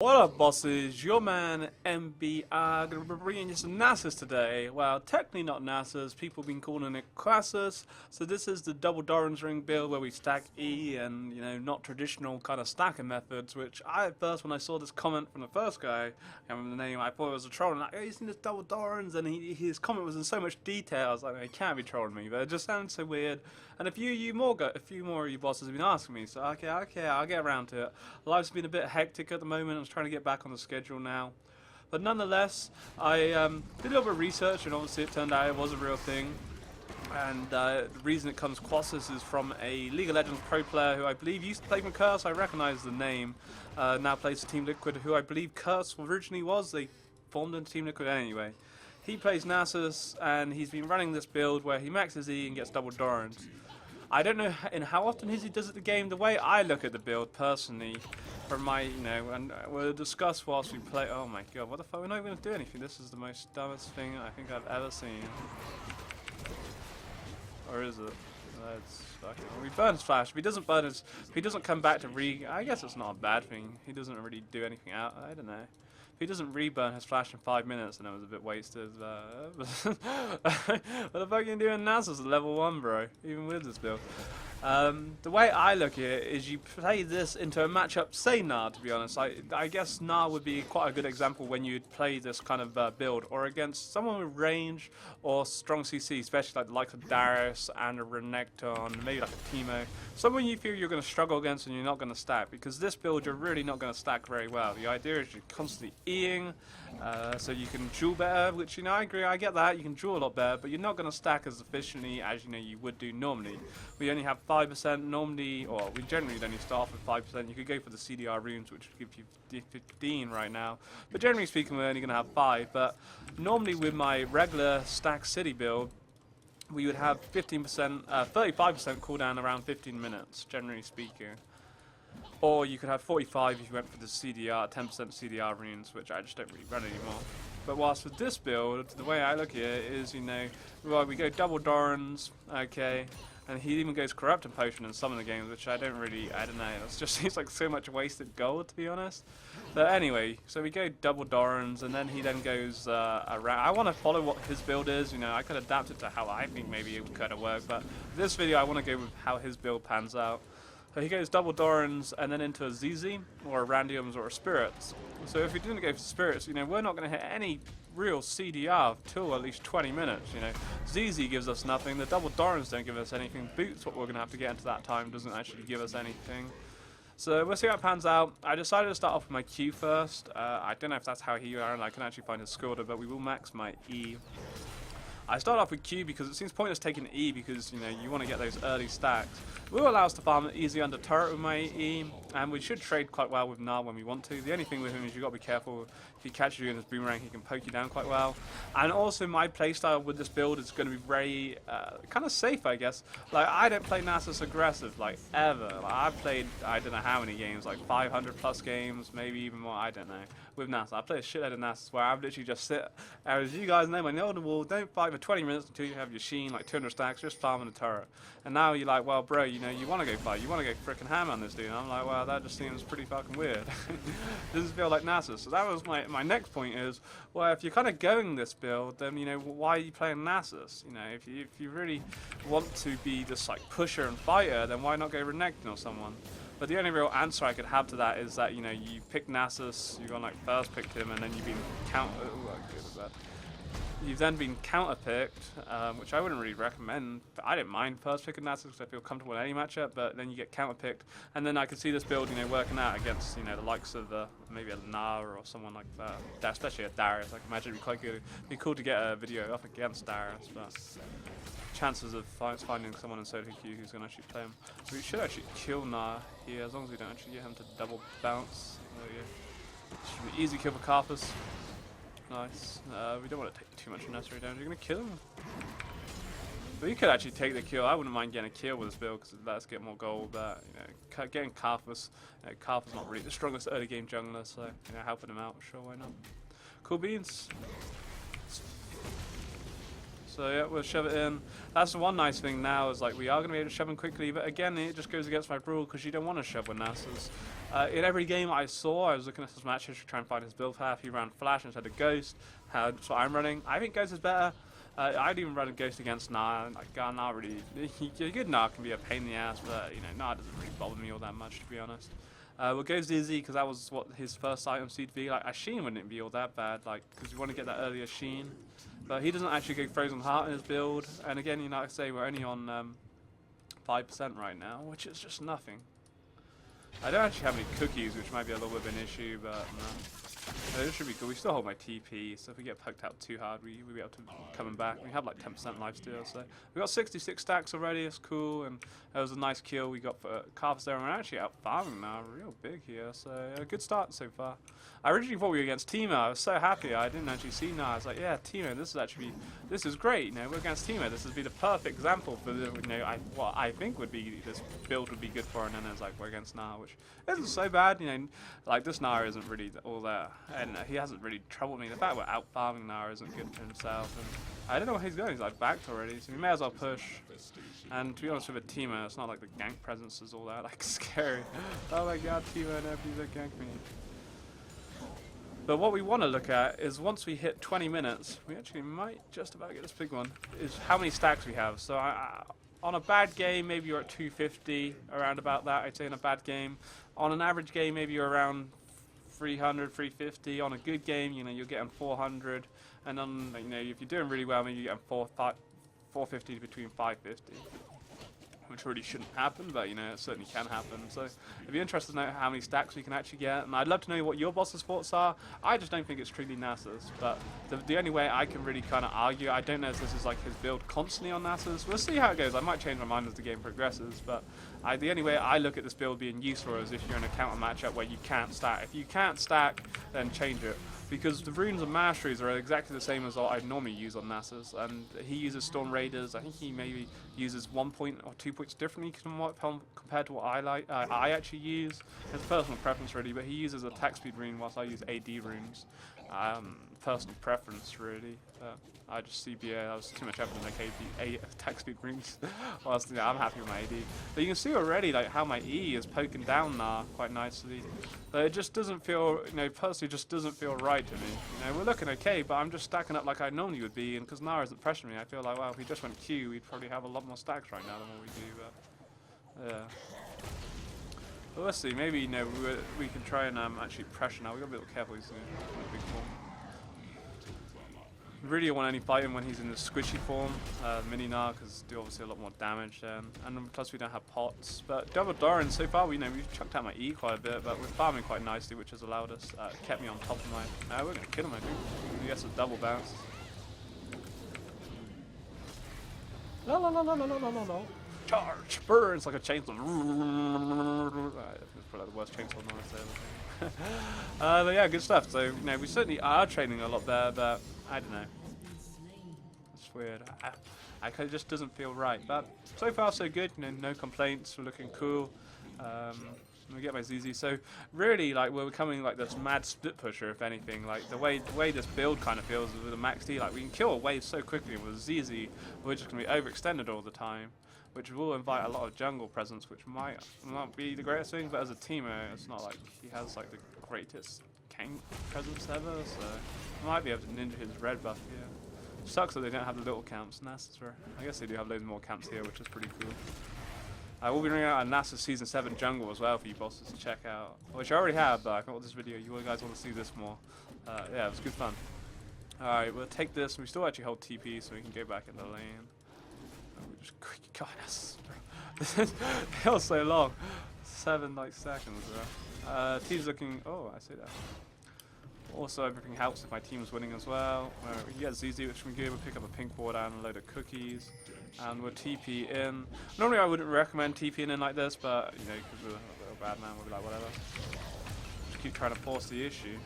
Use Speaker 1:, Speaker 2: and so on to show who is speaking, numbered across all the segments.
Speaker 1: What up, bosses? Your man MBR gonna be bringing you some Nasus today. Well, technically not Nasus. People have been calling it Quas. So this is the double Dorans ring build where we stack E and not traditional kind of stacking methods. Which I at first, when I saw this comment from the first guy, I can't remember the name, I thought it was a troll. And like, oh, he's in this double Dorans, and his comment was in so much detail. I was like, he can't be trolling me, but it just sounds so weird. And a few more of you bosses have been asking me, so okay, I'll get around to it. Life's been a bit hectic at the moment. I'm trying to get back on the schedule now, but nonetheless, I did a little bit of research, and obviously it turned out it was a real thing. And the reason it comes Quas is from a League of Legends pro player who I believe used to play from Curse. I recognise the name. Now plays for Team Liquid, who I believe Curse originally was. They formed into Team Liquid anyway. He plays Nasus, and he's been running this build where he maxes E and gets double Dorans. I don't know in how often he does it the game. The way I look at the build personally, from my, and we'll discuss whilst we play. Oh my god, what the fuck? We're not even going to do anything. This is the most dumbest thing I think I've ever seen. Or is it? Let's fucking. We burn his flash. If he doesn't burn his, if he doesn't come back to I guess it's not a bad thing. He doesn't really do anything out. I don't know. If he doesn't reburn his flash in 5 minutes, then it was a bit wasted. What the fuck are you doing Nasus at level 1, bro? Even with this build. The way I look at it is you play this into a matchup, say Gnar, to be honest. I guess Gnar would be quite a good example when you'd play this kind of build, or against someone with range or strong CC, especially like the likes of Darius and a Renekton, maybe like a Teemo. Someone you feel you're going to struggle against and you're not going to stack, because this build you're really not going to stack very well. The idea is you're constantly E-ing, so you can duel better, which I agree, I get that, you can duel a lot better, but you're not going to stack as efficiently as you would do normally. We only have 5% normally, or we generally only start off with 5%. You could go for the CDR runes, which would give you 15 right now, but generally speaking we're only going to have 5. But normally with my regular stack city build, we would have 15%, 35% cooldown around 15 minutes, generally speaking. Or you could have 45 if you went for the CDR, 10% CDR runes, which I just don't really run anymore. But whilst with this build, the way I look at it is, well, we go double Dorans, okay, and he even goes Corrupting Potion in some of the games, which I don't know, it just seems like so much wasted gold, to be honest. But anyway, so we go double Dorans, and then he then goes around. I want to follow what his build is, I could adapt it to how I think maybe it would kind of work, but this video I want to go with how his build pans out. So he goes double Dorans and then into a ZZ, or a Randiums, or a Spirits. So if we didn't go for Spirits, we're not going to hit any real CDR till at least 20 minutes, ZZ gives us nothing, the double Dorans don't give us anything, Boots, what we're going to have to get into that time, doesn't actually give us anything. So we'll see how it pans out. I decided to start off with my Q first. I don't know if that's how he ran, I can actually find his score, but we will max my E. I start off with Q because it seems pointless taking E because, you want to get those early stacks. It will allow us to farm easy under turret with my E, and we should trade quite well with Gnar when we want to. The only thing with him is you've got to be careful. If he catches you in his boomerang, he can poke you down quite well. And also my playstyle with this build is going to be very kind of safe, I guess. Like, I don't play Nasus aggressive, like, ever. Like, I've played, I don't know how many games, like 500 plus games, maybe even more, I don't know, with Nasus. I play a shitload of Nasus where I've literally just sit, as you guys know, my Elder Wall, don't fight for 20 minutes until you have your Sheen, like 200 stacks, just farming a turret. And now you're like, well, bro, you want to go fight, you want to go frickin' ham on this dude. And I'm like, well, that just seems pretty fucking weird. Doesn't feel like Nasus. So that was my next point is, well, if you're kind of going this build, then, why are you playing Nasus? If you really want to be this, like, pusher and fighter, then why not go Renekton or someone? But the only real answer I could have to that is that, you pick Nasus, you've gone, like, first picked him, and then you've been You've then been counter-picked, which I wouldn't really recommend. I don't mind first picking Nasus because I feel comfortable in any matchup, but then you get counter-picked, and then I could see this build, working out against, the likes of maybe a Gnar or someone like that, especially a Darius. I can imagine it'd be quite good. It'd be cool to get a video up against Darius, but chances of finding someone in solo queue who's going to actually play him. We should actually kill Gnar here, as long as we don't actually get him to double bounce. There we go. Should be easy kill for Carpus. Nice. We don't want to take too much unnecessary damage. You're going to kill him? But you could actually take the kill. I wouldn't mind getting a kill with this build because it lets us get more gold. But, getting Carpus, Carpus not really the strongest early game jungler, so, helping him out, sure, why not? Cool beans. So yeah, we'll shove it in. That's the one nice thing now is like we are going to be able to shove in quickly, but again it just goes against my rule because you don't want to shove with Nasus. In every game I saw, I was looking at his match history trying to find his build path. He ran Flash instead of Ghost. That's what I'm running. I think Ghost is better. I'd even run a Ghost against Gnar. Like Gnar really, a good Gnar can be a pain in the ass, but you know Gnar doesn't really bother me all that much to be honest. We'll go Zizzy because that was what his first item seed be. Like Sheen wouldn't be all that bad, like because you want to get that earlier Sheen, but he doesn't actually go Frozen Heart in his build. And again, you know, like I say, we're only on 5% right now, which is just nothing. I don't actually have any cookies, which might be a little bit of an issue, but no. This should be good. We still hold my TP, so if we get poked out too hard, we'll be able to coming back. We have like 10% life steal, so we got 66 stacks already. It's cool, and it was a nice kill we got for Carpus there. And we're actually out farming now, real big here. So a good start so far. I originally thought we were against Timo. I was so happy. I didn't actually see Gnar. I was like, yeah, Timo, this is great. You know, we're against Timo. This would be the perfect example for the, you know, what I think would be this build would be good for. And then it's like we're against Gnar, which isn't so bad. You know, like this Gnar isn't really all that, and he hasn't really troubled me. The fact we're out farming Gnar isn't good for himself. And I don't know where he's going. He's like backed already, so we may as well push. And to be honest with a Timo, it's not like the gank presence is all that like scary. Oh my god, Timo and please don't gank me. But what we want to look at is once we hit 20 minutes, we actually might just about get this big one, is how many stacks we have. So on a bad game, maybe you're at 250, around about that, I'd say in a bad game. On an average game, maybe you're around 300, 350. On a good game, you know, you're getting 400. And on, you know, if you're doing really well, maybe you're getting 450 to between 550. Which really shouldn't happen, but you know, it certainly can happen. So if you're interested to know how many stacks we can actually get, and I'd love to know what your boss's thoughts are. I just don't think it's truly Nasus, but the only way I can really kind of argue, I don't know if this is like his build constantly on Nasus. We'll see how it goes. I might change my mind as the game progresses, but the only way I look at this build being useful is if you're in a counter matchup where you can't stack. If you can't stack, then change it. Because the runes and masteries are exactly the same as what I'd normally use on Nasus, and he uses Storm Raiders. I think he maybe uses 1 point or 2 points differently compared to what I actually use. It's personal preference really, but he uses attack speed rune whilst I use AD runes. Personal preference really. I just CBA, that was too much effort to make attack speed runes. Whilst, yeah, I'm happy with my AD. But you can see already like how my E is poking down now quite nicely. But it just doesn't feel, you know, personally just doesn't feel right to me. You know, we're looking okay, but I'm just stacking up like I normally would be, and because Gnar isn't pressuring me, I feel like, well, if we just went Q, we'd probably have a lot more stacks right now than what we do, but yeah. But let's see, maybe, you know, we can try and actually pressure now. We've got to be a little careful, he's in a big form. Really want any fight him when he's in the squishy form, mini Gnar, because do obviously a lot more damage then, and plus we don't have pots. But double Dorans, so far we've chucked out my E quite a bit, but we're farming quite nicely, which has allowed us, kept me on top of my. We're gonna kill him, I think. He gets a double bounce. No, no, no, no, no, no, no, no, no. Charge! Burn! It's like a chainsaw. It's probably the worst chainsaw noise ever. But yeah, good stuff. So, you know, we certainly are training a lot there, but I don't know. It's weird. It just doesn't feel right. But so far, so good. You know, no complaints. We're looking cool. We get my ZZ. So really, like, we're becoming like this mad split pusher, if anything. Like the way this build kind of feels with a max D. Like we can kill a wave so quickly with ZZ. We're just gonna be overextended all the time, which will invite a lot of jungle presence, which might not be the greatest thing. But as a teamer, it's not like he has like the greatest King presence ever. So might be able to ninja his red buff here. Sucks that they don't have the little camps. Nasus, I guess they do have loads more camps here, which is pretty cool. We'll be bringing out a Nasus Season 7 jungle as well for you bosses to check out, which I already have, but I thought this video, you guys want to see this more. Yeah, it was good fun. Alright, we'll take this, and we still actually hold TP, so we can go back in the lane. We just, God, this feels so long. 7 like seconds, bro. Team's looking, oh, I see that. Also, everything helps if my team's winning as well. We can get ZZ, which we can do. We'll pick up a pink ward and a load of cookies. And we'll TP in. Normally I wouldn't recommend TPing in like this, but, you know, because we're a little bad man, we'll be like, whatever. Just keep trying to force the issue.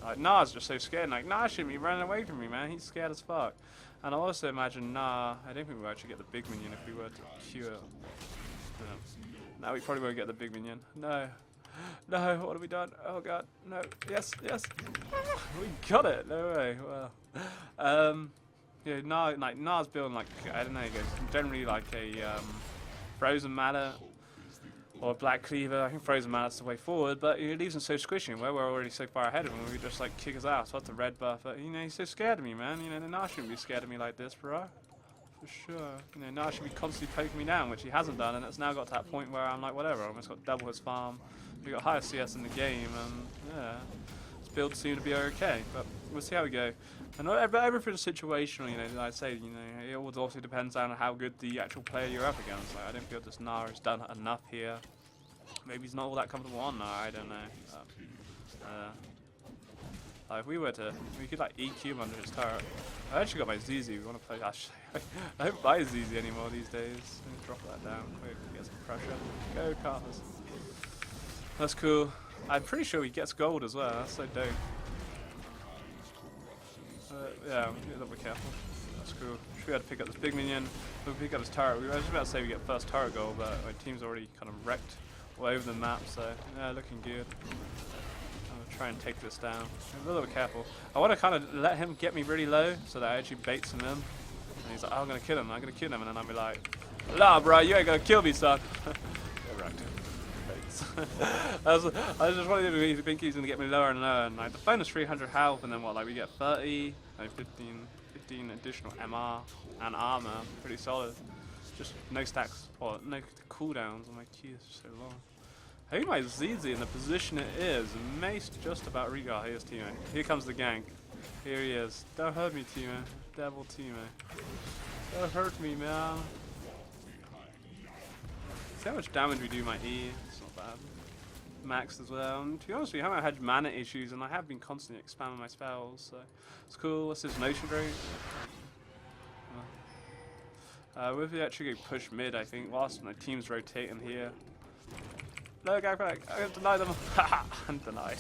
Speaker 1: Like, Gnar's just so scared. Like, Gnar shouldn't be running away from me, man. He's scared as fuck. And I also imagine Gnar, I don't think we'll actually get the big minion if we were to Q it. No, we probably won't get the big minion. No. No, what have we done? Oh god, no. Yes, yes. We got it. No way. Well, Yeah, Gnar's building like, I don't know, he goes generally like a frozen mallet or a black cleaver. I think frozen mallet's the way forward, but it leaves him so squishy. Where we're already so far ahead of him, we could just like kick his ass. What's the red buff? But, you know, he's so scared of me, man. You know, Gnar shouldn't be scared of me like this, bro. For sure. You know, Gnar should be constantly poking me down, which he hasn't done, and it's now got to that point where I'm like, whatever, I almost got double his farm. We got higher CS in the game, and yeah, this build seemed to be okay, but we'll see how we go. And everything's situational, you know, like I say, you know, it always also depends on how good the actual player you're up against. Like, I don't feel this Gnar has done enough here. Maybe he's not all that comfortable on Gnar, I don't know. Like if we were to, we could like EQ him under his turret. I actually got my ZZ, we want to play, actually, I don't buy ZZ anymore these days. Let me drop that down quick, get some pressure. Go Carlos. That's cool. I'm pretty sure he gets gold as well, that's so dope. Yeah, we need to be careful. That's cool. Should we had to pick up this big minion, we'll pick up his turret. We were just about to say we get first turret goal, but my team's already kind of wrecked all over the map, so yeah, looking good. Try and take this down. I'm a little bit careful. I want to kind of let him get me really low so that I actually baits him in. And he's like, oh, I'm going to kill him, I'm going to kill him. And then I'll be like, nah, bro, you ain't going to kill me, son. Get wrecked. Baits. I was just wanting to think he's going to get me lower and lower. And like, the bonus 300 health, and then what, like we get 30, like 15 additional MR and armor. Pretty solid. Just no stacks, or no cooldowns on my Q is so long. I think my ZZ in the position it is, Mace just about oh, here's teammate. Here comes the gank. Here he is. Don't hurt me, teammate. Devil teammate. Don't hurt me, man. See how much damage we do my E? It's not bad. Max as well. And to be honest with you, I haven't had mana issues, and I have been constantly expanding my spells, so it's cool. What's this notion rate? We'll actually go push mid, I think, whilst my team's rotating here. No, go back. I have denied them. Haha, I'm denied.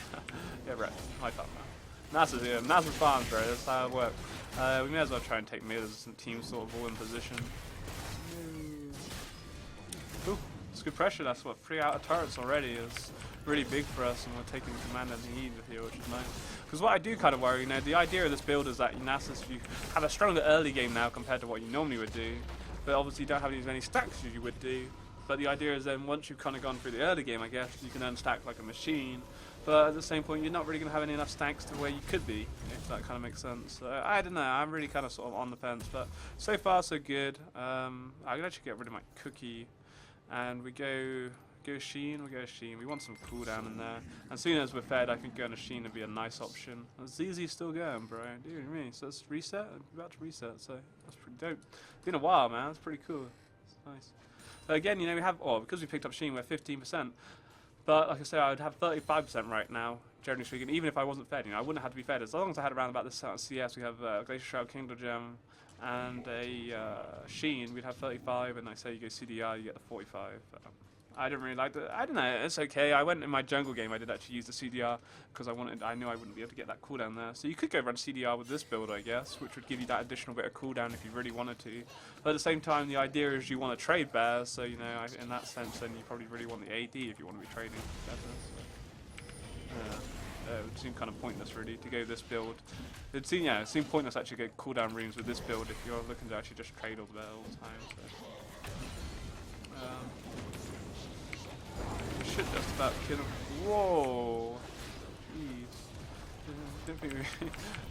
Speaker 1: Yeah, right. My fault, man. Nasus here. Nasus farms, bro. That's how it works. We may as well try and take mid as some teams sort of all in position. Ooh, it's good pressure. That's what 3 out of turrets already is really big for us, and we're taking command and heat with here, which is nice. Because what I do kind of worry, you know, the idea of this build is that Nasus, you have a stronger early game now compared to what you normally would do, but obviously you don't have as many stacks as you would do. But the idea is then once you've kind of gone through the early game, I guess, you can then stack like a machine. But at the same point, you're not really going to have enough stacks to where you could be, if that kind of makes sense. So, I don't know, I'm really kind of sort of on the fence. But so far, so good. I can actually get rid of my cookie. And we go Sheen, we go Sheen. We want some cooldown in there. And as soon as we're fed, I can go on a Sheen and be a nice option. And ZZ's still going, bro. Dear me. So let's reset. We're about to reset, so that's pretty dope. It's been a while, man. It's pretty cool. It's nice. So again, you know, we have, because we picked up Sheen, we're 15%. But like I say, I would have 35% right now, generally speaking, even if I wasn't fed. You know, I wouldn't have to be fed. As long as I had around about this CS, we have Glacier Shroud, Kingdom Gem, and a Sheen, we'd have 35, and I say you go CDR, you get the 45. I didn't really like that. I don't know, it's okay. I went in my jungle game, I did actually use the CDR, because I knew I wouldn't be able to get that cooldown there. So you could go run CDR with this build, I guess, which would give you that additional bit of cooldown if you really wanted to. But at the same time, the idea is you want to trade bears, so you know, in that sense, then you probably really want the AD if you want to be trading better. So. It would seem kind of pointless, really, to go this build. It seemed pointless actually to go cooldown rooms with this build if you're looking to actually just trade all the time. So. Should just about kill him. Whoa! Jeez. Didn't think we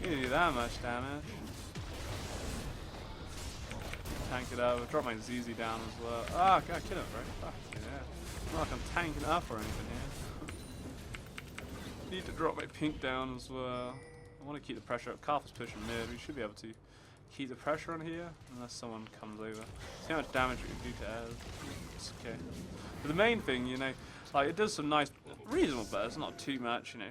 Speaker 1: didn't do that much damage. Tank it up. I'll drop my ZZ down as well. Ah, I gotta kill him, bro. Fucking hell. Not like I'm tanking up or anything here. Need to drop my pink down as well. I want to keep the pressure up. Calf is pushing mid. We should be able to keep the pressure on here unless someone comes over. See how much damage we can do to Ez. It's okay. But the main thing, you know, like it does some nice, reasonable bursts, not too much, you know,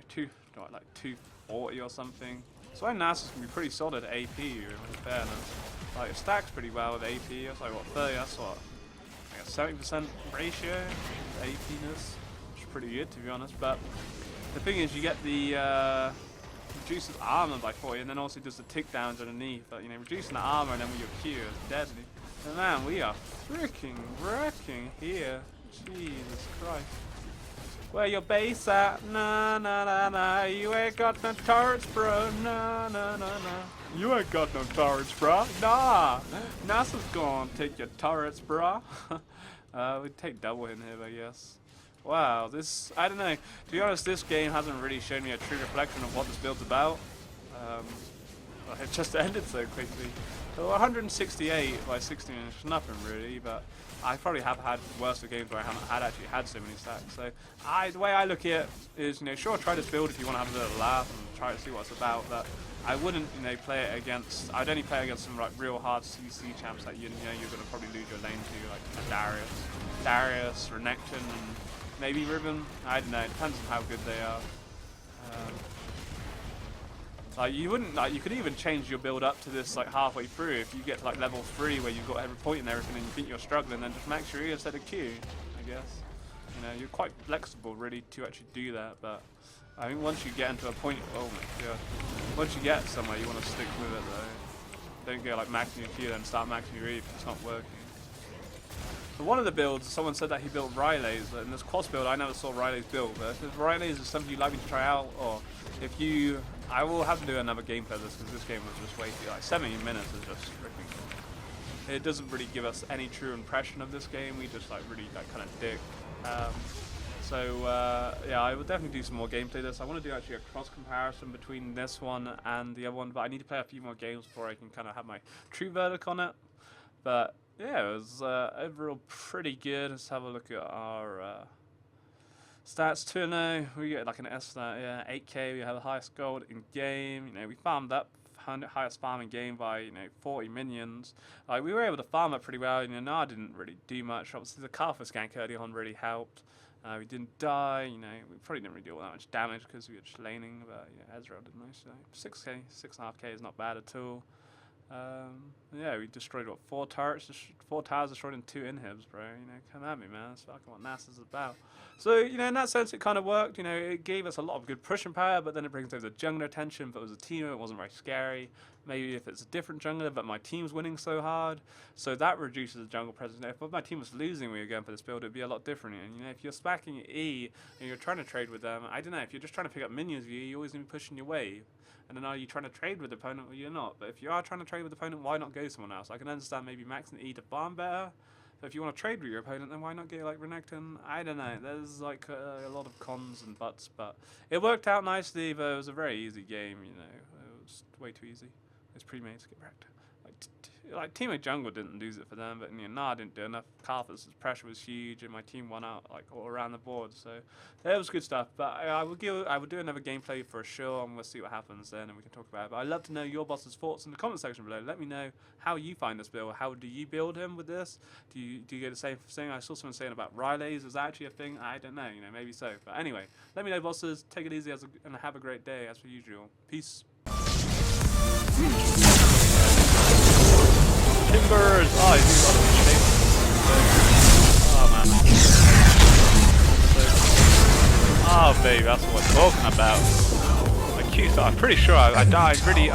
Speaker 1: like 240 or something. So Nasus can be pretty solid at AP, in fairness. Like it stacks pretty well with AP. That's like what 30. That's what like a 70% ratio to APness, which is pretty good to be honest. But the thing is, you get the reduces armor by 40, and then also does the tick downs underneath. But you know, reducing the armor and then with your Q is deadly. And man, we are freaking wrecking here. Jesus Christ. Where your base at? Nah, nah, nah, nah. You ain't got no turrets, bro. Nah, nah, nah, nah. You ain't got no turrets, bro. Nah. Nasus gonna take your turrets, bro. We take double in here, I guess. Wow, this, I don't know. To be honest, this game hasn't really shown me a true reflection of what this build's about. It just ended so quickly. So 168 by 16 is nothing really, but I probably have had worse games where I haven't actually had so many stacks. So the way I look at it is, sure, try this build if you want to have a little laugh and try to see what it's about, but I wouldn't, play it against, I'd only play against some like real hard CC champs that you're going to probably lose your lane to, like Darius, Renekton, and maybe Ribbon. I don't know, it depends on how good they are. Like you wouldn't, you could even change your build up to this like halfway through. If you get to like level 3 where you've got every point and everything and you think you're struggling, then just max your E instead of Q, I guess. You're quite flexible really to actually do that, but I think once you get into a point, oh my god, once you get somewhere you want to stick with it though. Don't go like maxing your Q then start maxing your E if it's not working. For one of the builds, someone said that he built Riley's, but in this Quas build I never saw Riley's build, but if Riley's is something you'd like me to try out, or if you, I will have to do another gameplay of this because this game was just way too, like 17 minutes is just freaking, it doesn't really give us any true impression of this game, we just like really like kind of dig. Yeah, I will definitely do some more gameplay of this. I want to do actually a cross comparison between this one and the other one, but I need to play a few more games before I can kind of have my true verdict on it. But yeah, it was overall pretty good. Let's have a look at our stats. 2-0, we get like an S stat, yeah, 8k, we have the highest gold in game. We farmed up highest farm in game by 40 minions. Like we were able to farm up pretty well. Gnar didn't really do much. Obviously the Kalfa skank early on really helped. We didn't die. We probably didn't really do all that much damage because we were just laning. But Ezreal did most. 6k, 6.5k is not bad at all. Yeah, we destroyed what, 4 turrets, 4 towers destroyed and 2 inhibs, bro. Come at me, man. That's fucking what Nasus is about. So, in that sense, it kind of worked. It gave us a lot of good pushing power, but then it brings over the jungler attention. But it was a team, it wasn't very scary. Maybe if it's a different jungler, but my team's winning so hard, so that reduces the jungle presence. If my team was losing, we were going for this build, it'd be a lot different. And if you're spacking E and you're trying to trade with them, I don't know. If you're just trying to pick up minions with you, you're always gonna be pushing your wave. And then are you trying to trade with the opponent? Well, you're not. But if you are trying to trade with the opponent, why not go someone else? I can understand maybe maxing E to farm better. But if you want to trade with your opponent, then why not get like Renekton? I don't know. There's like a lot of cons and buts, but it worked out nicely. But it was a very easy game. It was way too easy. It's pre-made to get wrecked. Like teammate jungle didn't lose it for them, but Gnar didn't do enough. Kalfa's pressure was huge, and my team won out like all around the board. So that was good stuff. But I will do another gameplay for sure, and we'll see what happens then, and we can talk about it. But I'd love to know your boss's thoughts in the comment section below. Let me know how you find this build. How do you build him with this? Do you get the same thing? I saw someone saying about Riley's. Is that actually a thing? I don't know. Maybe so. But anyway, let me know, bosses. Take it easy and have a great day as per usual. Peace. Timbers! Oh, he's got a shape. Oh man. Oh baby, that's what we're talking about. Like, I'm pretty sure I died really.